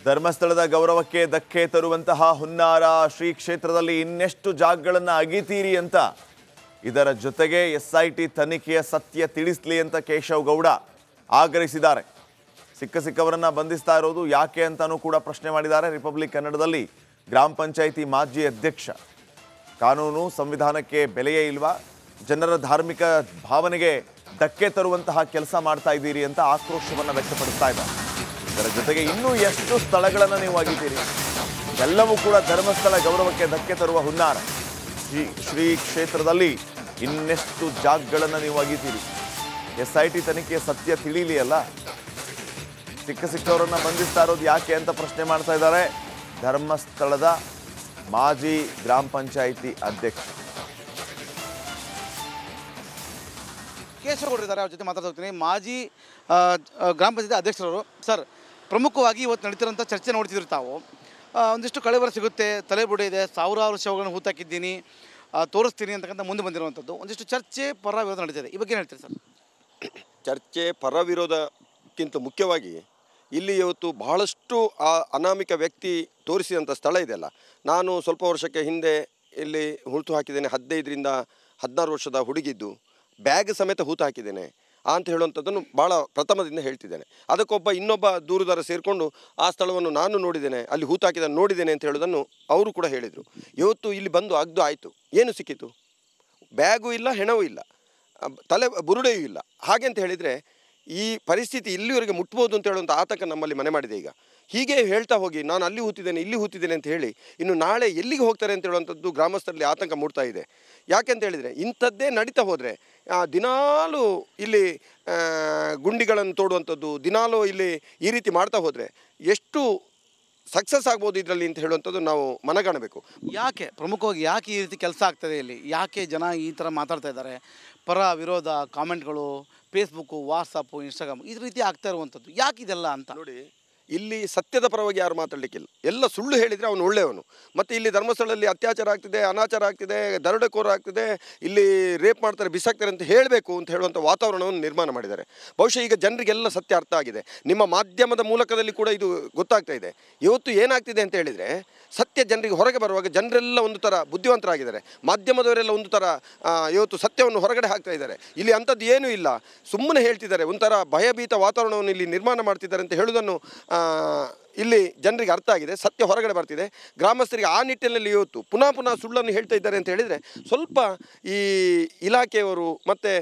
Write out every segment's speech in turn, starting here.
ಧರ್ಮಸ್ಥಳದ ಗೌರವಕ್ಕೆ ಧಕ್ಕೆ ತರುವಂತಹ ಹುನ್ನಾರ ಶ್ರೀ ಕ್ಷೇತ್ರದಲ್ಲಿ ಇನ್ನೆಷ್ಟು ಜಾಗಗಳನ್ನು ಅಗಿತೀರಿ ಅಂತ ಇದರ ಜೊತೆಗೆ ಎಸ್ಐಟಿ ತನಿಖೆಯ ಸತ್ಯ ತಿಳಿಸಲಿ ಅಂತ ಕೇಶವ್ ಗೌಡ ಆಗ್ರಹಿಸಿದ್ದಾರೆ. ಸಿಕ್ಕವರನ್ನ ಬಂಧಿಸ್ತಾ ಇರೋದು ಯಾಕೆ ಅಂತಾನೂ ಕೂಡ ಪ್ರಶ್ನೆ ಮಾಡಿದ್ದಾರೆ. ರಿಪಬ್ಲಿಕ್ ಕನ್ನಡದಲ್ಲಿ ಗ್ರಾಮ ಪಂಚಾಯಿತಿ ಮಾಜಿ ಅಧ್ಯಕ್ಷ, ಕಾನೂನು ಸಂವಿಧಾನಕ್ಕೆ ಬೆಲೆಯೇ ಇಲ್ವಾ, ಜನರ ಧಾರ್ಮಿಕ ಭಾವನೆಗೆ ಧಕ್ಕೆ ತರುವಂತಹ ಕೆಲಸ ಮಾಡ್ತಾ ಇದ್ದೀರಿ ಅಂತ ಆಕ್ರೋಶವನ್ನು ವ್ಯಕ್ತಪಡಿಸ್ತಾ ಇದ್ದಾರೆ. ಇದರ ಜೊತೆಗೆ ಇನ್ನೂ ಎಷ್ಟು ಸ್ಥಳಗಳನ್ನು ನೀವು ಅಗಿತೀರಿ, ಎಲ್ಲವೂ ಕೂಡ ಧರ್ಮಸ್ಥಳ ಗೌರವಕ್ಕೆ ಧಕ್ಕೆ ತರುವ ಹುನ್ನಾರ. ಶ್ರೀ ಕ್ಷೇತ್ರದಲ್ಲಿ ಇನ್ನೆಷ್ಟು ಜಾಗಗಳನ್ನು ನೀವು ಅಗಿತೀರಿ, ಎಸ್ಐಟಿ ತನಿಖೆಯ ಸತ್ಯ ತಿಳಿಯಲಿ ಅಲ್ಲ. ಸಿಕ್ಕವರನ್ನ ಬಂಧಿಸ್ತಾ ಇರೋದು ಯಾಕೆ ಅಂತ ಪ್ರಶ್ನೆ ಮಾಡ್ತಾ ಇದ್ದಾರೆ ಧರ್ಮಸ್ಥಳದ ಮಾಜಿ ಗ್ರಾಮ ಪಂಚಾಯಿತಿ ಅಧ್ಯಕ್ಷ ಕೇಶವ್ ಗೌಡರಿದ್ದಾರೆ. ಅವ್ರ ಜೊತೆ ಮಾತಾಡ್ತಾ ಮಾಜಿ ಗ್ರಾಮ ಪಂಚಾಯತಿ ಅಧ್ಯಕ್ಷರವರು. ಸರ್, ಪ್ರಮುಖವಾಗಿ ಇವತ್ತು ನಡೀತಿರೋಂಥ ಚರ್ಚೆ ನೋಡ್ತಿದ್ರು ತಾವು. ಒಂದಿಷ್ಟು ಕಳೆಬರ ಸಿಗುತ್ತೆ, ತಲೆಬುಡೆ ಇದೆ, ಸಾವಿರಾರು ಶವಗಳನ್ನು ಹೂತಾಕಿದ್ದೀನಿ, ತೋರಿಸ್ತೀನಿ ಅಂತಕ್ಕಂಥ ಮುಂದೆ ಬಂದಿರುವಂಥದ್ದು ಒಂದಿಷ್ಟು ಚರ್ಚೆ ಪರ ವಿರೋಧ ನಡೀತಿದೆ. ಈ ಬಗ್ಗೆ ಏನು ಹೇಳ್ತೀರಿ ಸರ್? ಚರ್ಚೆ ಪರ ವಿರೋಧಕ್ಕಿಂತ ಮುಖ್ಯವಾಗಿ ಇಲ್ಲಿ ಇವತ್ತು ಬಹಳಷ್ಟು ಅನಾಮಿಕ ವ್ಯಕ್ತಿ ತೋರಿಸಿದಂಥ ಸ್ಥಳ ಇದೆಯಲ್ಲ. ನಾನು ಸ್ವಲ್ಪ ವರ್ಷಕ್ಕೆ ಹಿಂದೆ ಇಲ್ಲಿ ಹೂತು ಹಾಕಿದ್ದೇನೆ. 15ರಿಂದ 16 ವರ್ಷದ ಹುಡುಗಿದ್ದು ಬ್ಯಾಗ್ ಸಮೇತ ಹೂತು ಹಾಕಿದ್ದೇನೆ ಅಂತ ಹೇಳುವಂಥದ್ದನ್ನು ಭಾಳ ಪ್ರಥಮದಿಂದ ಹೇಳ್ತಿದ್ದೇನೆ. ಅದಕ್ಕೊಬ್ಬ ಇನ್ನೊಬ್ಬ ದೂರುದಾರ ಸೇರಿಕೊಂಡು ಆ ಸ್ಥಳವನ್ನು ನಾನು ನೋಡಿದ್ದೇನೆ, ಅಲ್ಲಿ ಹೂತು ಹಾಕಿದ್ದನ್ನು ನೋಡಿದ್ದೇನೆ ಅಂತ ಹೇಳೋದನ್ನು ಅವರು ಕೂಡ ಹೇಳಿದರು. ಇವತ್ತು ಇಲ್ಲಿ ಬಂದು ಅಗ್ದು ಆಯಿತು, ಏನು ಸಿಕ್ಕಿತು? ಬ್ಯಾಗೂ ಇಲ್ಲ, ಹೆಣವೂ ಇಲ್ಲ, ತಲೆ ಬುರುಡೆಯೂ ಇಲ್ಲ. ಹಾಗೆ ಅಂತ ಹೇಳಿದರೆ ಈ ಪರಿಸ್ಥಿತಿ ಇಲ್ಲಿವರೆಗೆ ಮುಟ್ಬೋದು ಅಂತ ಹೇಳುವಂಥ ಆತಂಕ ನಮ್ಮಲ್ಲಿ ಮನೆ ಮಾಡಿದೆ. ಈಗ ಹೀಗೆ ಹೇಳ್ತಾ ಹೋಗಿ ನಾನು ಅಲ್ಲಿ ಹೂತಿದ್ದೇನೆ, ಇಲ್ಲಿ ಹೂತಿದ್ದೇನೆ ಅಂತ ಹೇಳಿ ಇನ್ನು ನಾಳೆ ಎಲ್ಲಿಗೆ ಹೋಗ್ತಾರೆ ಅಂತ ಹೇಳುವಂಥದ್ದು ಗ್ರಾಮಸ್ಥರಲ್ಲಿ ಆತಂಕ ಮೂಡ್ತಾ ಇದೆ. ಯಾಕೆ ಅಂತ ಹೇಳಿದರೆ ಇಂಥದ್ದೇ ನಡೀತಾ ಹೋದರೆ ದಿನಾಲೂ ಇಲ್ಲಿ ಗುಂಡಿಗಳನ್ನು ತೋಡುವಂಥದ್ದು, ದಿನಾಲೂ ಇಲ್ಲಿ ಈ ರೀತಿ ಮಾಡ್ತಾ ಹೋದರೆ ಎಷ್ಟು ಸಕ್ಸಸ್ ಆಗ್ಬೋದು ಇದರಲ್ಲಿ ಅಂತ ಹೇಳುವಂಥದ್ದು ನಾವು ಮನಗಾಣಬೇಕು. ಯಾಕೆ ಪ್ರಮುಖವಾಗಿ ಯಾಕೆ ಈ ರೀತಿ ಕೆಲಸ ಆಗ್ತದೆ ಇಲ್ಲಿ? ಯಾಕೆ ಜನ ಈ ಥರ ಮಾತಾಡ್ತಾ ಇದ್ದಾರೆ? ಪರ ವಿರೋಧ ಕಾಮೆಂಟ್ಗಳು ಫೇಸ್ಬುಕ್ಕು, ವಾಟ್ಸಪ್ಪು, ಇನ್ಸ್ಟಾಗ್ರಾಮ್ ಈ ರೀತಿ ಆಗ್ತಾ ಇರುವಂಥದ್ದು ಯಾಕೆ ಇದೆಲ್ಲ ಅಂತ ನೋಡಿ. ಇಲ್ಲಿ ಸತ್ಯದ ಪರವಾಗಿ ಯಾರು ಮಾತಾಡಲಿಕ್ಕಿಲ್ಲ. ಎಲ್ಲ ಸುಳ್ಳು ಹೇಳಿದರೆ ಅವನು ಒಳ್ಳೆಯವನು. ಮತ್ತು ಇಲ್ಲಿ ಧರ್ಮಸ್ಥಳದಲ್ಲಿ ಅತ್ಯಾಚಾರ ಆಗ್ತಿದೆ, ಅನಾಚಾರ ಆಗ್ತಿದೆ, ದರೋಡೆಕೋರ ಆಗ್ತಿದೆ, ಇಲ್ಲಿ ರೇಪ್ ಮಾಡ್ತಾರೆ, ಬಿಸಾಕ್ತಾರೆ ಅಂತ ಹೇಳಬೇಕು ಅಂತ ಹೇಳುವಂಥ ವಾತಾವರಣವನ್ನು ನಿರ್ಮಾಣ ಮಾಡಿದ್ದಾರೆ. ಬಹುಶಃ ಈಗ ಜನರಿಗೆಲ್ಲ ಸತ್ಯ ಅರ್ಥ ಆಗಿದೆ. ನಿಮ್ಮ ಮಾಧ್ಯಮದ ಮೂಲಕದಲ್ಲಿ ಕೂಡ ಇದು ಗೊತ್ತಾಗ್ತಾ ಇದೆ. ಇವತ್ತು ಏನಾಗ್ತಿದೆ ಅಂತ ಹೇಳಿದರೆ ಸತ್ಯ ಜನರಿಗೆ ಹೊರಗೆ ಬರುವಾಗ ಜನರೆಲ್ಲ ಒಂದು ಥರ ಬುದ್ಧಿವಂತರಾಗಿದ್ದಾರೆ. ಮಾಧ್ಯಮದವರೆಲ್ಲ ಒಂದು ಥರ ಇವತ್ತು ಸತ್ಯವನ್ನು ಹೊರಗಡೆ ಹಾಕ್ತಾ ಇದ್ದಾರೆ. ಇಲ್ಲಿ ಅಂಥದ್ದು ಏನೂ ಇಲ್ಲ, ಸುಮ್ಮನೆ ಹೇಳ್ತಿದ್ದಾರೆ, ಒಂಥರ ಭಯಭೀತ ವಾತಾವರಣವನ್ನು ಇಲ್ಲಿ ನಿರ್ಮಾಣ ಮಾಡ್ತಿದ್ದಾರೆ ಅಂತ ಹೇಳುವುದನ್ನು ಇಲ್ಲಿ ಜನರಿಗೆ ಅರ್ಥ ಆಗಿದೆ. ಸತ್ಯ ಹೊರಗಡೆ ಬರ್ತಿದೆ. ಗ್ರಾಮಸ್ಥರಿಗೆ ಆ ನಿಟ್ಟಿನಲ್ಲಿ ಇವತ್ತು ಪುನಃ ಸುಳ್ಳನ್ನು ಹೇಳ್ತಾ ಇದ್ದಾರೆ ಅಂತ ಹೇಳಿದರೆ ಸ್ವಲ್ಪ ಈ ಇಲಾಖೆಯವರು ಮತ್ತು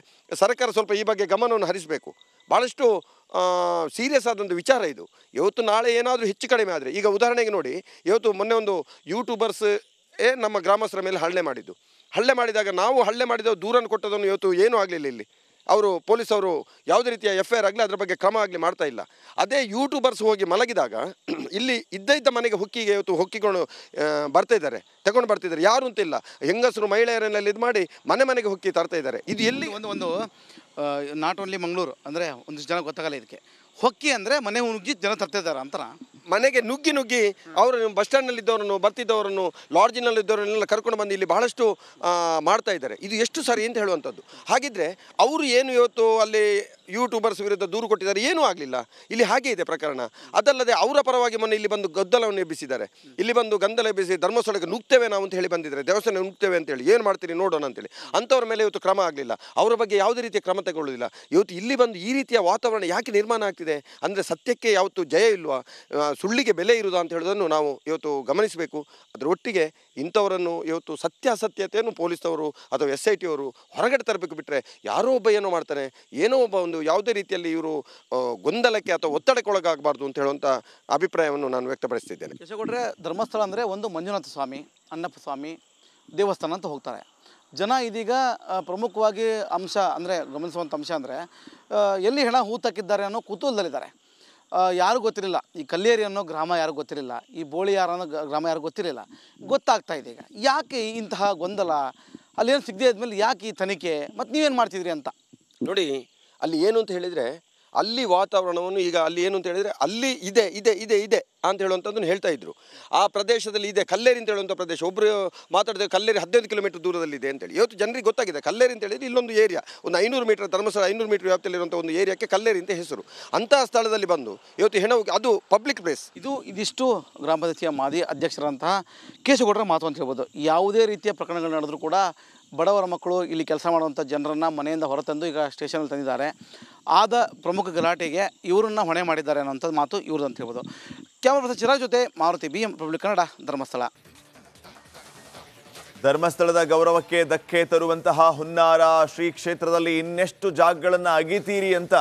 ಸರ್ಕಾರ ಸ್ವಲ್ಪ ಈ ಬಗ್ಗೆ ಗಮನವನ್ನು ಹರಿಸಬೇಕು. ಭಾಳಷ್ಟು ಸೀರಿಯಸ್ ಆದಂಥ ವಿಚಾರ ಇದು. ಇವತ್ತು ನಾಳೆ ಏನಾದರೂ ಹೆಚ್ಚು ಕಡಿಮೆ ಆದರೆ, ಈಗ ಉದಾಹರಣೆಗೆ ನೋಡಿ, ಇವತ್ತು ಮೊನ್ನೆ ಒಂದು ಯೂಟ್ಯೂಬರ್ಸ್ ನಮ್ಮ ಗ್ರಾಮಸ್ಥರ ಮೇಲೆ ಹಲ್ಲೆ ಮಾಡಿದ್ದು. ಹಲ್ಲೆ ಮಾಡಿದಾಗ ನಾವು ಹಲ್ಲೆ ಮಾಡಿದ ದೂರನ್ನು ಕೊಟ್ಟದನ್ನು ಇವತ್ತು ಏನೂ ಆಗಲಿಲ್ಲ. ಇಲ್ಲಿ ಅವರು ಪೊಲೀಸವರು ಯಾವುದೇ ರೀತಿಯ FIR ಆಗಲಿ ಅದರ ಬಗ್ಗೆ ಕ್ರಮ ಆಗಲಿ ಮಾಡ್ತಾ ಇಲ್ಲ. ಅದೇ ಯೂಟ್ಯೂಬರ್ಸ್ ಹೋಗಿ ಮಲಗಿದಾಗ ಇಲ್ಲಿ ಇದ್ದ ಮನೆಗೆ ಹೊಕ್ಕಿಗೆ ಇವತ್ತು ಹೊಕ್ಕಿಕೊಂಡು ಬರ್ತಾಯಿದ್ದಾರೆ, ತಗೊಂಡು ಬರ್ತಿದ್ದಾರೆ. ಯಾರು ಅಂತಿಲ್ಲ, ಹೆಂಗಸರು ಮಹಿಳೆಯರನ್ನೆಲ್ಲ ಇದು ಮಾಡಿ ಮನೆಗೆ ಹೊಕ್ಕಿ ತರ್ತಾ ಇದ್ದಾರೆ. ಇದು ಎಲ್ಲಿ ಒಂದು ನಾಟ್ ಓನ್ಲಿ ಮಂಗಳೂರು ಅಂದರೆ ಒಂದಿಷ್ಟು ಜನ ಗೊತ್ತಾಗಲ್ಲ ಇದಕ್ಕೆ. ಹೊಕ್ಕಿ ಅಂದರೆ ಮನೆ ನುಗ್ಗಿ ಜನ ತರ್ತಾ ಇದ್ದಾರೆ ಅಂತರ. ಮನೆಗೆ ನುಗ್ಗಿ ಅವರು ಬಸ್ ಸ್ಟ್ಯಾಂಡ್ನಲ್ಲಿದ್ದವರನ್ನು, ಬರ್ತಿದ್ದವರನ್ನು, ಲಾಡ್ಜಿನಲ್ಲಿದ್ದವರನ್ನೆಲ್ಲ ಕರ್ಕೊಂಡು ಬಂದು ಇಲ್ಲಿ ಬಹಳಷ್ಟು ಮಾಡ್ತಾ ಇದ್ದಾರೆ. ಇದು ಎಷ್ಟು ಸರಿ ಅಂತ ಹೇಳುವಂಥದ್ದು. ಹಾಗಿದ್ದರೆ ಅವರು ಏನು ಇವತ್ತು ಅಲ್ಲಿ ಯೂಟ್ಯೂಬರ್ಸ್ ವಿರುದ್ಧ ದೂರು ಕೊಟ್ಟಿದ್ದಾರೆ, ಏನೂ ಆಗಲಿಲ್ಲ. ಇಲ್ಲಿ ಹಾಗೆ ಇದೆ ಪ್ರಕರಣ. ಅದಲ್ಲದೆ ಅವರ ಪರವಾಗಿ ಮೊನ್ನೆ ಇಲ್ಲಿ ಬಂದು ಗದ್ದಲವನ್ನು ಎಬ್ಬಿಸಿದ್ದಾರೆ. ಇಲ್ಲಿ ಬಂದು ಗದ್ದಲ ಎಬ್ಬಿಸಿ ಧರ್ಮಸ್ಥಳಕ್ಕೆ ನುಗ್ತೇವೆ ನಾವು ಅಂತ ಹೇಳಿ ಬಂದಿದ್ದಾರೆ, ದೇವಸ್ಥಾನ ನುಗ್ತೇವೆ ಅಂತೇಳಿ. ಏನು ಮಾಡ್ತೀರಿ ನೋಡೋಣ ಅಂತೇಳಿ. ಅಂಥವ್ರ ಮೇಲೆ ಇವತ್ತು ಕ್ರಮ ಆಗಲಿಲ್ಲ, ಅವರ ಬಗ್ಗೆ ಯಾವುದೇ ರೀತಿಯ ಕ್ರಮ ತಗೊಳ್ಳೋದಿಲ್ಲ. ಇವತ್ತು ಇಲ್ಲಿ ಬಂದು ಈ ರೀತಿಯ ವಾತಾವರಣ ಯಾಕೆ ನಿರ್ಮಾಣ ಆಗ್ತಿದೆ ಅಂದರೆ ಸತ್ಯಕ್ಕೆ ಯಾವತ್ತು ಜಯ ಇಲ್ವಾ, ಸುಳ್ಳಿಗೆ ಬೆಲೆ ಇರುವುದಾ ಅಂತ ಹೇಳೋದನ್ನು ನಾವು ಇವತ್ತು ಗಮನಿಸಬೇಕು. ಅದರ ಒಟ್ಟಿಗೆ ಇಂಥವರನ್ನು ಇವತ್ತು ಸತ್ಯಾಸತ್ಯತೆಯನ್ನು ಪೊಲೀಸವರು ಅಥವಾ SIT ಅವರು ಹೊರಗಡೆ ತರಬೇಕು. ಬಿಟ್ಟರೆ ಯಾರೋ ಒಬ್ಬ ಏನೋ ಮಾಡ್ತಾನೆ, ಏನೋ ಒಬ್ಬ ಒಂದು ಯಾವುದೇ ರೀತಿಯಲ್ಲಿ ಇವರು ಗೊಂದಲಕ್ಕೆ ಅಥವಾ ಒತ್ತಡಕ್ಕೊಳಗಾಗಬಾರ್ದು ಅಂತ ಹೇಳುವಂಥ ಅಭಿಪ್ರಾಯವನ್ನು ನಾನು ವ್ಯಕ್ತಪಡಿಸ್ತಿದ್ದೇನೆ. ಕೇಶವಗೌಡ್ರೆ, ಧರ್ಮಸ್ಥಳ ಅಂದರೆ ಒಂದು ಮಂಜುನಾಥ ಸ್ವಾಮಿ, ಅಣ್ಣಪ್ಪ ಸ್ವಾಮಿ ದೇವಸ್ಥಾನ ಅಂತ ಹೋಗ್ತಾರೆ ಜನ. ಇದೀಗ ಪ್ರಮುಖವಾಗಿ ಅಂಶ ಅಂದರೆ ಗಮನಿಸುವಂಥ ಅಂಶ ಅಂದರೆ ಎಲ್ಲಿ ಹೆಣ ಹೂತಾಕಿದ್ದಾರೆ ಅನ್ನೋ ಕುತೂಹಲದಲ್ಲಿದ್ದಾರೆ. ಯಾರು ಗೊತ್ತಿರಲಿಲ್ಲ, ಈ ಕಲ್ಲೇರಿ ಅನ್ನೋ ಗ್ರಾಮ ಯಾರು ಗೊತ್ತಿರಲಿಲ್ಲ, ಈ ಬೋಳಿಯಾರ ಅನ್ನೋ ಗ್ರಾಮ ಯಾರು ಗೊತ್ತಿರಲಿಲ್ಲ. ಗೊತ್ತಾಗ್ತಾ ಇದೆ ಈಗ. ಯಾಕೆ ಇಂತಹ ಗೊಂದಲ? ಅಲ್ಲೇನು ಸಿಗದೆ ಆದಮೇಲೆ ಯಾಕೆ ಈ ತನಿಖೆ? ಮತ್ತು ನೀವೇನು ಮಾಡ್ತಿದ್ರಿ ಅಂತ ನೋಡಿ. ಅಲ್ಲಿ ಏನು ಅಂತ ಹೇಳಿದರೆ ಅಲ್ಲಿ ವಾತಾವರಣವನ್ನು ಈಗ ಅಲ್ಲಿ ಏನು ಅಂತ ಹೇಳಿದರೆ ಅಲ್ಲಿ ಇದೆ ಇದೆ ಇದೆ ಇದೆ ಅಂತ ಹೇಳುವಂಥದ್ದನ್ನು ಹೇಳ್ತಾ ಇದ್ರು. ಆ ಪ್ರದೇಶದಲ್ಲಿ ಇದೆ ಕಲ್ಲೇರಿ ಅಂತ ಹೇಳುವಂಥ ಪ್ರದೇಶ. ಒಬ್ಬರು ಮಾತಾಡಿದ್ರೆ ಕಲ್ಲೇರಿ 15 ಕಿಲೋಮೀಟರ್ ದೂರದಲ್ಲಿದೆ ಅಂತೇಳಿ. ಇವತ್ತು ಜನರಿಗೆ ಗೊತ್ತಾಗಿದೆ ಕಲ್ಲೇರಿ ಅಂತ ಹೇಳಿದರೆ ಇಲ್ಲೊಂದು ಏರಿಯಾ, ಒಂದು 500 ಮೀಟರ್ ಧರ್ಮಸ್ಥಳ 500 ಮೀಟರ್ ವ್ಯಾಪ್ತಿಯಲ್ಲಿರುವಂಥ ಒಂದು ಏರಿಯಾಕ್ಕೆ ಕಲ್ಲೇರಿ ಅಂತ ಹೆಸರು. ಅಂತಹ ಸ್ಥಳದಲ್ಲಿ ಬಂದು ಇವತ್ತು ಹೆಣವು ಅದು ಪಬ್ಲಿಕ್ ಪ್ಲೇಸ್. ಇದಿಷ್ಟು ಗ್ರಾಮ ಪಂಚಾಯತಿಯ ಮಾಜಿ ಅಧ್ಯಕ್ಷರಂತಹ ಕೇಶಗೌಡರ ಮಾತು ಅಂತ ಹೇಳ್ಬೋದು. ಯಾವುದೇ ರೀತಿಯ ಪ್ರಕರಣಗಳು ನಡೆದರೂ ಕೂಡ ಬಡವರ ಮಕ್ಕಳು ಇಲ್ಲಿ ಕೆಲಸ ಮಾಡುವಂಥ ಜನರನ್ನು ಮನೆಯಿಂದ ಹೊರತಂದು ಈಗ ಸ್ಟೇಷನಲ್ಲಿ ತಂದಿದ್ದಾರೆ. ಆದ ಪ್ರಮುಖ ಗಲಾಟೆಗೆ ಇವರನ್ನು ಹೊಣೆ ಮಾಡಿದ್ದಾರೆ ಅನ್ನೋಂಥದ್ದು ಮಾತು ಇವ್ರದ್ದು ಅಂತ ಹೇಳ್ಬೋದು. ಕ್ಯಾಮರಾ ಪರ್ಸನ್ ಚಿರಾಗ್ ಜೊತೆ ಮಾರುತಿ, BM ರಿಪಬ್ಲಿಕ್ ಕನ್ನಡ, ಧರ್ಮಸ್ಥಳ. ಧರ್ಮಸ್ಥಳದ ಗೌರವಕ್ಕೆ ಧಕ್ಕೆ ತರುವಂತಹ ಹುನ್ನಾರ ಶ್ರೀ ಕ್ಷೇತ್ರದಲ್ಲಿ ಇನ್ನೆಷ್ಟು ಜಾಗಗಳನ್ನು ಅಗಿತೀರಿ ಅಂತ,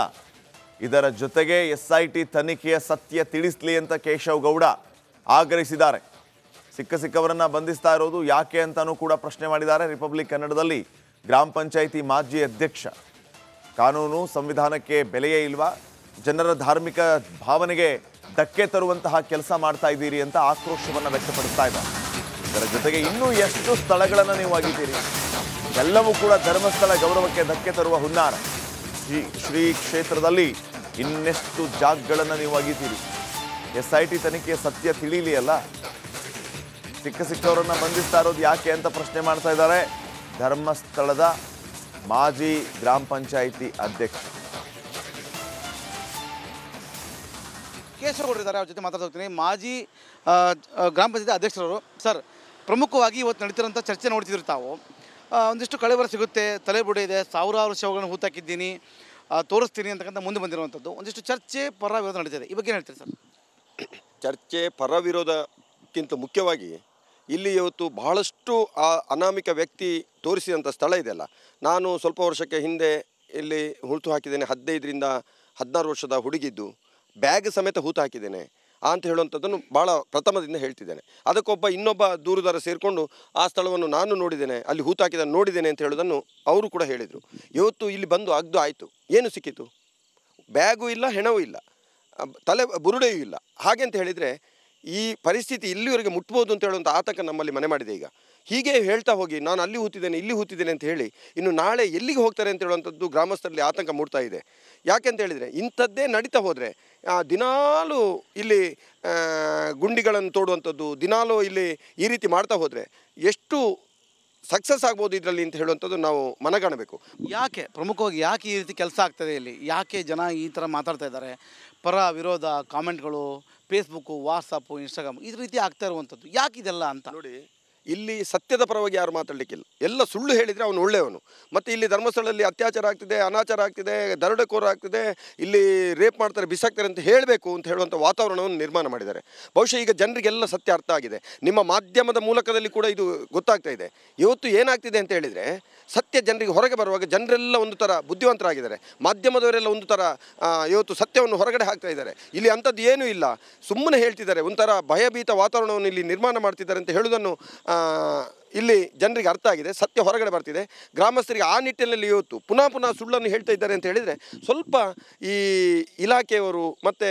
ಇದರ ಜೊತೆಗೆ SIT ತನಿಖೆಯ ಸತ್ಯ ತಿಳಿಸಲಿ ಅಂತ ಕೇಶವ್ ಗೌಡ ಆಗ್ರಹಿಸಿದ್ದಾರೆ. ಸಿಕ್ಕವರನ್ನ ಬಂಧಿಸ್ತಾ ಇರೋದು ಯಾಕೆ ಅಂತಾನೂ ಕೂಡ ಪ್ರಶ್ನೆ ಮಾಡಿದ್ದಾರೆ. ರಿಪಬ್ಲಿಕ್ ಕನ್ನಡದಲ್ಲಿ ಗ್ರಾಮ ಪಂಚಾಯಿತಿ ಮಾಜಿ ಅಧ್ಯಕ್ಷ, ಕಾನೂನು ಸಂವಿಧಾನಕ್ಕೆ ಬೆಲೆಯೇ ಇಲ್ವಾ, ಜನರ ಧಾರ್ಮಿಕ ಭಾವನೆಗೆ ಧಕ್ಕೆ ತರುವಂತಹ ಕೆಲಸ ಮಾಡ್ತಾ ಇದ್ದೀರಿ ಅಂತ ಆಕ್ರೋಶವನ್ನು ವ್ಯಕ್ತಪಡಿಸ್ತಾ ಇದ್ದಾರೆ. ಇದರ ಜೊತೆಗೆ ಇನ್ನೂ ಎಷ್ಟು ಸ್ಥಳಗಳನ್ನು ನೀವು ಅಗಿತೀರಿ, ಎಲ್ಲವೂ ಕೂಡ ಧರ್ಮಸ್ಥಳ ಗೌರವಕ್ಕೆ ಧಕ್ಕೆ ತರುವ ಹುನ್ನಾರ. ಶ್ರೀ ಕ್ಷೇತ್ರದಲ್ಲಿ ಇನ್ನೆಷ್ಟು ಜಾಗಗಳನ್ನು ನೀವು ಅಗಿತೀರಿ, SIT ತನಿಖೆಯ ಸತ್ಯ ತಿಳಿಲಿ ಅಲ್ಲ. ಸಿಕ್ಕವರನ್ನ ಬಂಧಿಸ್ತಾ ಇರೋದು ಯಾಕೆ ಅಂತ ಪ್ರಶ್ನೆ ಮಾಡ್ತಾ ಇದ್ದಾರೆ ಧರ್ಮಸ್ಥಳದ ಮಾಜಿ ಗ್ರಾಮ ಪಂಚಾಯಿತಿ ಅಧ್ಯಕ್ಷ ಕೇಶಗೌಡರು ಇದ್ದಾರೆ. ಅವ್ರ ಜೊತೆ ಮಾತಾಡ್ತಾ ಮಾಜಿ ಗ್ರಾಮ ಪಂಚಾಯತಿ ಅಧ್ಯಕ್ಷರವರು. ಸರ್, ಪ್ರಮುಖವಾಗಿ ಇವತ್ತು ನಡೀತಿರೋಂಥ ಚರ್ಚೆ ನೋಡ್ತಿದ್ರು ತಾವು. ಒಂದಿಷ್ಟು ಕಳೆಬರ ಸಿಗುತ್ತೆ, ತಲೆಬುಡೆ ಇದೆ, ಸಾವಿರಾರು ಶವಗಳನ್ನು ಹೂತಾಕಿದ್ದೀನಿ, ತೋರಿಸ್ತೀನಿ ಅಂತಕ್ಕಂಥ ಮುಂದೆ ಬಂದಿರುವಂಥದ್ದು ಒಂದಿಷ್ಟು ಚರ್ಚೆ ಪರ ವಿರೋಧ ನಡೀತಿದೆ. ಈ ಬಗ್ಗೆ ಏನು ಹೇಳ್ತೀರಿ ಸರ್? ಚರ್ಚೆ ಪರ ವಿರೋಧಕ್ಕಿಂತ ಮುಖ್ಯವಾಗಿ ಇಲ್ಲಿ ಇವತ್ತು ಬಹಳಷ್ಟು ಅನಾಮಿಕ ವ್ಯಕ್ತಿ ತೋರಿಸಿದಂಥ ಸ್ಥಳ ಇದೆಯಲ್ಲ. ನಾನು ಸ್ವಲ್ಪ ವರ್ಷಕ್ಕೆ ಹಿಂದೆ ಇಲ್ಲಿ ಹೂತು ಹಾಕಿದ್ದೇನೆ. 15ರಿಂದ 16 ವರ್ಷದ ಹುಡುಗಿದ್ದು ಬ್ಯಾಗ್ ಸಮೇತ ಹೂತು ಹಾಕಿದ್ದೇನೆ ಅಂತ ಹೇಳುವಂಥದ್ದನ್ನು ಭಾಳ ಪ್ರಥಮದಿಂದ ಹೇಳ್ತಿದ್ದೇನೆ. ಅದಕ್ಕೊಬ್ಬ ಇನ್ನೊಬ್ಬ ದೂರುದಾರ ಸೇರಿಕೊಂಡು ಆ ಸ್ಥಳವನ್ನು ನಾನು ನೋಡಿದ್ದೇನೆ, ಅಲ್ಲಿ ಹೂತು ಹಾಕಿದ್ದನ್ನು ನೋಡಿದ್ದೇನೆ ಅಂತ ಹೇಳೋದನ್ನು ಅವರು ಕೂಡ ಹೇಳಿದರು. ಇವತ್ತು ಇಲ್ಲಿ ಬಂದು ಅಗ್ದು ಆಯಿತು, ಏನು ಸಿಕ್ಕಿತು? ಬ್ಯಾಗೂ ಇಲ್ಲ, ಹೆಣವೂ ಇಲ್ಲ, ತಲೆ ಬುರುಡೆಯೂ ಇಲ್ಲ. ಹಾಗೆ ಅಂತ ಹೇಳಿದರೆ ಈ ಪರಿಸ್ಥಿತಿ ಇಲ್ಲಿವರೆಗೆ ಮುಟ್ಬೋದು ಅಂತ ಹೇಳುವಂಥ ಆತಂಕ ನಮ್ಮಲ್ಲಿ ಮನೆ ಮಾಡಿದೆ. ಈಗ ಹೀಗೆ ಹೇಳ್ತಾ ಹೋಗಿ ನಾನು ಅಲ್ಲಿ ಹೂತಿದ್ದೇನೆ ಇಲ್ಲಿ ಹೂತಿದ್ದೇನೆ ಅಂತ ಹೇಳಿ ಇನ್ನು ನಾಳೆ ಎಲ್ಲಿಗೆ ಹೋಗ್ತಾರೆ ಅಂತ ಹೇಳುವಂಥದ್ದು ಗ್ರಾಮಸ್ಥರಲ್ಲಿ ಆತಂಕ ಮೂಡ್ತಾ ಇದೆ. ಯಾಕೆ ಅಂತ ಹೇಳಿದರೆ ಇಂಥದ್ದೇ ನಡೀತಾ ಹೋದರೆ ದಿನಾಲೂ ಇಲ್ಲಿ ಗುಂಡಿಗಳನ್ನು ತೋಡುವಂಥದ್ದು, ದಿನಾಲೂ ಇಲ್ಲಿ ಈ ರೀತಿ ಮಾಡ್ತಾ ಹೋದರೆ ಎಷ್ಟು ಸಕ್ಸಸ್ ಆಗ್ಬೋದು ಇದರಲ್ಲಿ ಅಂತ ಹೇಳುವಂಥದ್ದು ನಾವು ಮನಗಾಣಬೇಕು. ಯಾಕೆ ಪ್ರಮುಖವಾಗಿ ಯಾಕೆ ಈ ರೀತಿ ಕೆಲಸ ಆಗ್ತದೆ ಇಲ್ಲಿ? ಯಾಕೆ ಜನ ಈ ಥರ ಮಾತಾಡ್ತಾ ಇದ್ದಾರೆ? ಪರ ವಿರೋಧ ಕಾಮೆಂಟ್ಗಳು, ಫೇಸ್ಬುಕ್ಕು, ವಾಟ್ಸಪ್ಪು, ಇನ್ಸ್ಟಾಗ್ರಾಮ್ ಈ ರೀತಿ ಆಗ್ತಾ ಇರುವಂಥದ್ದು ಯಾಕೆ ಇದೆಲ್ಲ ಅಂತ ನೋಡಿ. ಇಲ್ಲಿ ಸತ್ಯದ ಪರವಾಗಿ ಯಾರು ಮಾತಾಡಲಿಕ್ಕಿಲ್ಲ. ಎಲ್ಲ ಸುಳ್ಳು ಹೇಳಿದರೆ ಅವನು ಒಳ್ಳೆಯವನು. ಮತ್ತು ಇಲ್ಲಿ ಧರ್ಮಸ್ಥಳದಲ್ಲಿ ಅತ್ಯಾಚಾರ ಆಗ್ತಿದೆ, ಅನಾಚಾರ ಆಗ್ತಿದೆ, ದರೋಡೆಕೋರ ಆಗ್ತಿದೆ, ಇಲ್ಲಿ ರೇಪ್ ಮಾಡ್ತಾರೆ, ಬಿಸಾಕ್ತಾರೆ ಅಂತ ಹೇಳಬೇಕು ಅಂತ ಹೇಳುವಂಥ ವಾತಾವರಣವನ್ನು ನಿರ್ಮಾಣ ಮಾಡಿದ್ದಾರೆ. ಬಹುಶಃ ಈಗ ಜನರಿಗೆಲ್ಲ ಸತ್ಯ ಅರ್ಥ ಆಗಿದೆ. ನಿಮ್ಮ ಮಾಧ್ಯಮದ ಮೂಲಕದಲ್ಲಿ ಕೂಡ ಇದು ಗೊತ್ತಾಗ್ತಾ ಇದೆ. ಇವತ್ತು ಏನಾಗ್ತಿದೆ ಅಂತ ಹೇಳಿದರೆ ಸತ್ಯ ಜನರಿಗೆ ಹೊರಗೆ ಬರುವಾಗ ಜನರೆಲ್ಲ ಒಂದು ಥರ ಬುದ್ಧಿವಂತರಾಗಿದ್ದಾರೆ. ಮಾಧ್ಯಮದವರೆಲ್ಲ ಒಂದು ಥರ ಇವತ್ತು ಸತ್ಯವನ್ನು ಹೊರಗಡೆ ಹಾಕ್ತಾ ಇದ್ದಾರೆ. ಇಲ್ಲಿ ಅಂಥದ್ದು ಏನೂ ಇಲ್ಲ, ಸುಮ್ಮನೆ ಹೇಳ್ತಿದ್ದಾರೆ, ಒಂಥರ ಭಯಭೀತ ವಾತಾವರಣವನ್ನು ಇಲ್ಲಿ ನಿರ್ಮಾಣ ಮಾಡ್ತಿದ್ದಾರೆ ಅಂತ ಹೇಳುವುದನ್ನು ಇಲ್ಲಿ ಜನರಿಗೆ ಅರ್ಥ ಆಗಿದೆ. ಸತ್ಯ ಹೊರಗಡೆ ಬರ್ತಿದೆ. ಗ್ರಾಮಸ್ಥರಿಗೆ ಆ ನಿಟ್ಟಿನಲ್ಲಿ ಇವತ್ತು ಪುನಃ ಸುಳ್ಳನ್ನು ಹೇಳ್ತಾ ಇದ್ದಾರೆ ಅಂತ ಹೇಳಿದರೆ ಸ್ವಲ್ಪ ಈ ಇಲಾಖೆಯವರು ಮತ್ತು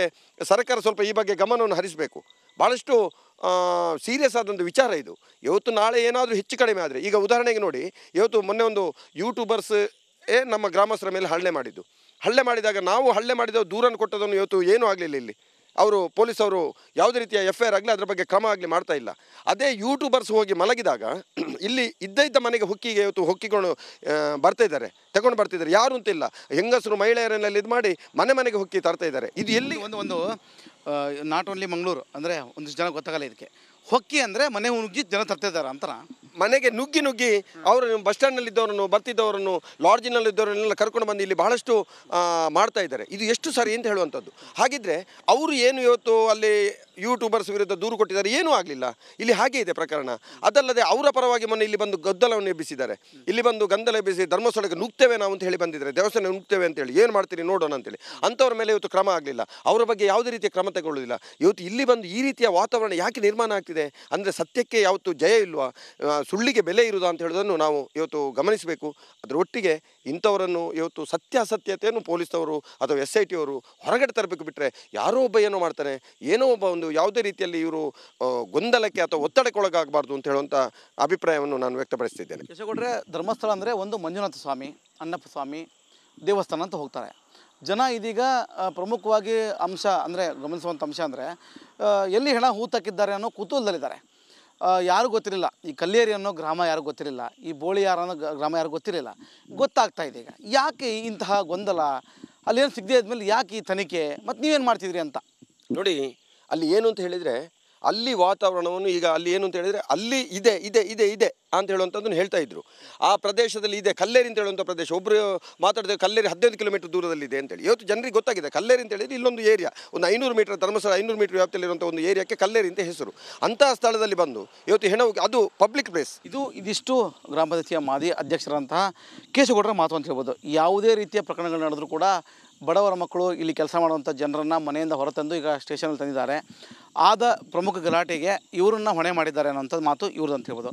ಸರ್ಕಾರ ಸ್ವಲ್ಪ ಈ ಬಗ್ಗೆ ಗಮನವನ್ನು ಹರಿಸಬೇಕು. ಭಾಳಷ್ಟು ಸೀರಿಯಸ್ ಆದಂಥ ವಿಚಾರ ಇದು. ಇವತ್ತು ನಾಳೆ ಏನಾದರೂ ಹೆಚ್ಚು ಕಡಿಮೆ ಆದರೆ, ಈಗ ಉದಾಹರಣೆಗೆ ನೋಡಿ, ಇವತ್ತು ಮೊನ್ನೆ ಒಂದು ಯೂಟ್ಯೂಬರ್ಸ್ ನಮ್ಮ ಗ್ರಾಮಸ್ಥರ ಮೇಲೆ ಹಲ್ಲೆ ಮಾಡಿದ್ದು. ಹಲ್ಲೆ ಮಾಡಿದಾಗ ನಾವು ಹಲ್ಲೆ ಮಾಡಿದ ದೂರನ್ನು ಕೊಟ್ಟದನ್ನು ಇವತ್ತು ಏನೂ ಆಗಲಿಲ್ಲ. ಇಲ್ಲಿ ಅವರು ಪೊಲೀಸವರು ಯಾವುದೇ ರೀತಿಯ FIR ಆಗಲಿ ಅದರ ಬಗ್ಗೆ ಕ್ರಮ ಆಗಲಿ ಮಾಡ್ತಾ ಇಲ್ಲ. ಅದೇ ಯೂಟ್ಯೂಬರ್ಸ್ ಹೋಗಿ ಮಲಗಿದಾಗ ಇಲ್ಲಿ ಇದ್ದ ಮನೆಗೆ ಹೊಕ್ಕಿಗೆ ಇವತ್ತು ಹೊಕ್ಕಿಕೊಂಡು ಬರ್ತಾಯಿದ್ದಾರೆ, ತಗೊಂಡು ಬರ್ತಿದ್ದಾರೆ. ಯಾರು ಅಂತಿಲ್ಲ, ಹೆಂಗಸರು ಮಹಿಳೆಯರನ್ನೆಲ್ಲ ಇದು ಮಾಡಿ ಮನೆಗೆ ಹೊಕ್ಕಿ ತರ್ತಾ ಇದ್ದಾರೆ. ಇದು ಎಲ್ಲಿ ಒಂದು ನಾಟ್ ಓನ್ಲಿ ಮಂಗಳೂರು ಅಂದರೆ ಒಂದಿಷ್ಟು ಜನ ಗೊತ್ತಾಗಲ್ಲ ಇದಕ್ಕೆ. ಹೊಕ್ಕಿ ಅಂದರೆ ಮನೆ ನುಗ್ಗಿ ಜನ ತರ್ತಾ ಇದ್ದಾರೆ ಅಂತರ. ಮನೆಗೆ ನುಗ್ಗಿ ಅವರು ಬಸ್ ಸ್ಟ್ಯಾಂಡ್ನಲ್ಲಿದ್ದವರನ್ನು, ಬರ್ತಿದ್ದವರನ್ನು, ಲಾಡ್ಜಿನಲ್ಲಿದ್ದವರನ್ನೆಲ್ಲ ಕರ್ಕೊಂಡು ಬಂದು ಇಲ್ಲಿ ಬಹಳಷ್ಟು ಮಾಡ್ತಾ ಇದ್ದಾರೆ. ಇದು ಎಷ್ಟು ಸರಿ ಅಂತ ಹೇಳುವಂಥದ್ದು. ಹಾಗಿದ್ದರೆ ಅವರು ಏನು ಇವತ್ತು ಅಲ್ಲಿ ಯೂಟ್ಯೂಬರ್ಸ್ ವಿರುದ್ಧ ದೂರು ಕೊಟ್ಟಿದ್ದಾರೆ, ಏನೂ ಆಗಲಿಲ್ಲ. ಇಲ್ಲಿ ಹಾಗೆ ಇದೆ ಪ್ರಕರಣ. ಅದಲ್ಲದೆ ಅವರ ಪರವಾಗಿ ಮೊನ್ನೆ ಇಲ್ಲಿ ಬಂದು ಗದ್ದಲವನ್ನು ಎಬ್ಬಿಸಿದ್ದಾರೆ. ಇಲ್ಲಿ ಬಂದು ಗದ್ದಲ ಎಬ್ಬಿಸಿ ಧರ್ಮಸ್ಥಳಕ್ಕೆ ನುಗ್ತೇವೆ ನಾವು ಅಂತ ಹೇಳಿ ಬಂದಿದ್ದಾರೆ, ದೇವಸ್ಥಾನ ನುಗ್ತೇವೆ ಅಂತೇಳಿ. ಏನು ಮಾಡ್ತೀರಿ ನೋಡೋಣ ಅಂತೇಳಿ. ಅಂಥವ್ರ ಮೇಲೆ ಇವತ್ತು ಕ್ರಮ ಆಗಲಿಲ್ಲ, ಅವರ ಬಗ್ಗೆ ಯಾವುದೇ ರೀತಿಯ ಕ್ರಮ ತಗೊಳ್ಳೋದಿಲ್ಲ. ಇವತ್ತು ಇಲ್ಲಿ ಬಂದು ಈ ರೀತಿಯ ವಾತಾವರಣ ಯಾಕೆ ನಿರ್ಮಾಣ ಆಗ್ತಿದೆ ಅಂದರೆ ಸತ್ಯಕ್ಕೆ ಯಾವತ್ತು ಜಯ ಇಲ್ವಾ, ಸುಳ್ಳಿಗೆ ಬೆಲೆ ಇರುವುದಾ ಅಂತ ಹೇಳೋದನ್ನು ನಾವು ಇವತ್ತು ಗಮನಿಸಬೇಕು. ಅದರ ಒಟ್ಟಿಗೆ ಇಂಥವರನ್ನು ಇವತ್ತು ಸತ್ಯಾಸತ್ಯತೆಯನ್ನು ಪೊಲೀಸವರು ಅಥವಾ SIT ಅವರು ಹೊರಗಡೆ ತರಬೇಕು. ಬಿಟ್ಟರೆ ಯಾರೋ ಒಬ್ಬ ಏನೋ ಮಾಡ್ತಾನೆ, ಏನೋ ಒಬ್ಬ ಒಂದು ಯಾವುದೇ ರೀತಿಯಲ್ಲಿ ಇವರು ಗೊಂದಲಕ್ಕೆ ಅಥವಾ ಒತ್ತಡಕ್ಕೊಳಗಾಗಬಾರ್ದು ಅಂತ ಹೇಳುವಂಥ ಅಭಿಪ್ರಾಯವನ್ನು ನಾನು ವ್ಯಕ್ತಪಡಿಸ್ತಿದ್ದೇನೆ. ಕೇಶಗೌಡ್ರೆ, ಧರ್ಮಸ್ಥಳ ಅಂದರೆ ಒಂದು ಮಂಜುನಾಥ ಸ್ವಾಮಿ, ಅಣ್ಣಪ್ಪ ಸ್ವಾಮಿ ದೇವಸ್ಥಾನ ಅಂತ ಹೋಗ್ತಾರೆ. ಜನ ಇದೀಗ ಪ್ರಮುಖವಾಗಿ ಅಂಶ ಅಂದರೆ ಗಮನಿಸುವಂಥ ಅಂಶ ಅಂದರೆ ಎಲ್ಲಿ ಹೆಣ ಹೂತಕ್ಕಿದ್ದಾರೆ ಅನ್ನೋ ಕುತೂಹಲದಲ್ಲಿದ್ದಾರೆ. ಯಾರು ಗೊತ್ತಿರಲಿಲ್ಲ, ಈ ಕಲ್ಲೇರಿ ಅನ್ನೋ ಗ್ರಾಮ ಯಾರು ಗೊತ್ತಿರಲಿಲ್ಲ, ಈ ಬೋಳಿಯಾರ ಅನ್ನೋ ಗ್ರಾಮ ಯಾರು ಗೊತ್ತಿರಲಿಲ್ಲ. ಗೊತ್ತಾಗ್ತಾ ಇದೆ ಈಗ ಯಾಕೆ ಇಂತಹ ಗೊಂದಲ, ಅಲ್ಲೇನು ಸಿಗದೇ ಇದ್ಮೇಲೆ ಯಾಕೆ ಈ ತನಿಖೆ, ಮತ್ತು ನೀವೇನು ಮಾಡ್ತಿದ್ರಿ ಅಂತ. ನೋಡಿ, ಅಲ್ಲಿ ಏನು ಅಂತ ಹೇಳಿದರೆ ಅಲ್ಲಿ ವಾತಾವರಣವನ್ನು ಈಗ ಅಲ್ಲಿ ಏನು ಅಂತ ಹೇಳಿದರೆ ಅಲ್ಲಿ ಇದೆ ಇದೆ ಇದೆ ಇದೆ ಅಂತ ಹೇಳುವಂಥದ್ದನ್ನು ಹೇಳ್ತಾ ಇದ್ರು. ಆ ಪ್ರದೇಶದಲ್ಲಿ ಇದೆ ಕಲ್ಲೇರಿ ಅಂತ ಹೇಳುವಂಥ ಪ್ರದೇಶ. ಒಬ್ಬರು ಮಾತಾಡಿದ್ರೆ ಕಲ್ಲೇರಿ 15 ಕಿಲೋಮೀಟರ್ ದೂರದಲ್ಲಿದೆ ಅಂತೇಳಿ. ಇವತ್ತು ಜನರಿಗೆ ಗೊತ್ತಾಗಿದೆ ಕಲ್ಲೇರಿ ಅಂತ ಹೇಳಿದರೆ ಇಲ್ಲೊಂದು ಏರಿಯಾ, ಒಂದು 500 ಮೀಟರ್ ಧರ್ಮಸ್ಥಳ 500 ಮೀಟರ್ ವ್ಯಾಪ್ತಿಯಲ್ಲಿರುವಂಥ ಒಂದು ಏರಿಯಾಕ್ಕೆ ಕಲ್ಲೇರಿ ಅಂತ ಹೆಸರು. ಅಂತಹ ಸ್ಥಳದಲ್ಲಿ ಬಂದು ಇವತ್ತು ಹೆಣ ಅದು ಪಬ್ಲಿಕ್ ಪ್ಲೇಸ್. ಇದಿಷ್ಟು ಗ್ರಾಮ ಪಂಚಾಯತಿಯ ಮಾಜಿ ಅಧ್ಯಕ್ಷರಂತಹ ಕೇಶಗೌಡರ ಮಾತು ಅಂತ ಹೇಳ್ಬೋದು. ಯಾವುದೇ ರೀತಿಯ ಪ್ರಕರಣಗಳು ನಡೆದರೂ ಕೂಡ ಬಡವರ ಮಕ್ಕಳು ಇಲ್ಲಿ ಕೆಲಸ ಮಾಡುವಂಥ ಜನರನ್ನು ಮನೆಯಿಂದ ಹೊರತಂದು ಈಗ ಸ್ಟೇಷನಲ್ಲಿ ತಂದಿದ್ದಾರೆ. ಆದ ಪ್ರಮುಖ ಗಲಾಟೆಗೆ ಇವರನ್ನು ಹೊಣೆ ಮಾಡಿದ್ದಾರೆ ಅನ್ನೋಂಥದ್ದು ಮಾತು ಇವ್ರದ್ದು ಅಂತ ಹೇಳ್ಬೋದು.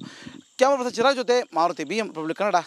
ಕ್ಯಾಮರಾ ಪರ್ಸನ್ ಚಿರಾಜ್ ಜೊತೆ ಮಾರುತಿ BM ರಿಪಬ್ಲಿಕ್ ಕನ್ನಡ.